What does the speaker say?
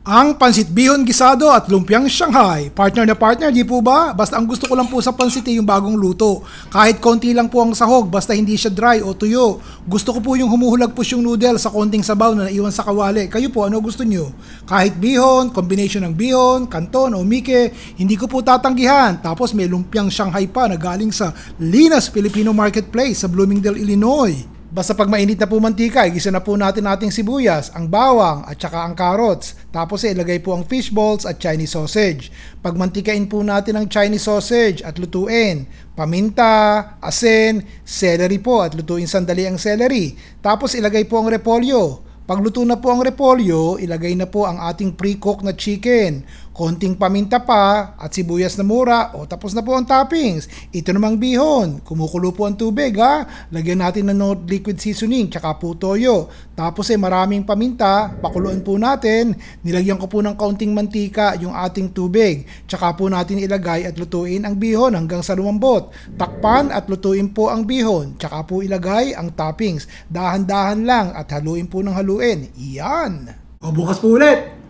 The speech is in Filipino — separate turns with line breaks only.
Ang pansit bihon gisado at lumpiang Shanghai. Partner na partner, di po ba? Basta ang gusto ko lang po sa pansit yung bagong luto. Kahit konti lang po ang sahog, basta hindi siya dry o tuyo. Gusto ko po yung humuhulag po yung noodle sa konting sabaw na naiwan sa kawali. Kayo po, ano gusto nyo? Kahit bihon, combination ng bihon, kanton o mike, hindi ko po tatanggihan. Tapos may lumpiang Shanghai pa na galing sa Linas Filipino Marketplace sa Bloomingdale, Illinois. Basta pag mainit na po mantika, igisa na po natin ating sibuyas, ang bawang at saka ang carrots. Tapos ilagay po ang fish balls at Chinese sausage. Pag mantikain po natin ang Chinese sausage at lutuin. Paminta, asin, celery po at lutuin sandali ang celery. Tapos ilagay po ang repolyo. Pagluto na po ang repolyo, ilagay na po ang ating pre-cook na chicken. Konting paminta pa at sibuyas na mura o tapos na po ang toppings. Ito namang bihon. Kumukulo po ang tubig ha. Lagyan natin ng liquid seasoning tsaka po toyo. Tapos maraming paminta, pakuluan po natin. Nilagyan ko po ng kaunting mantika yung ating tubig. Tsaka po natin ilagay at lutuin ang bihon hanggang sa lumambot. Takpan at lutuin po ang bihon. Tsaka po ilagay ang toppings. Dahan-dahan lang at haluin po ng haluin. Iyan! O bukas po ulit!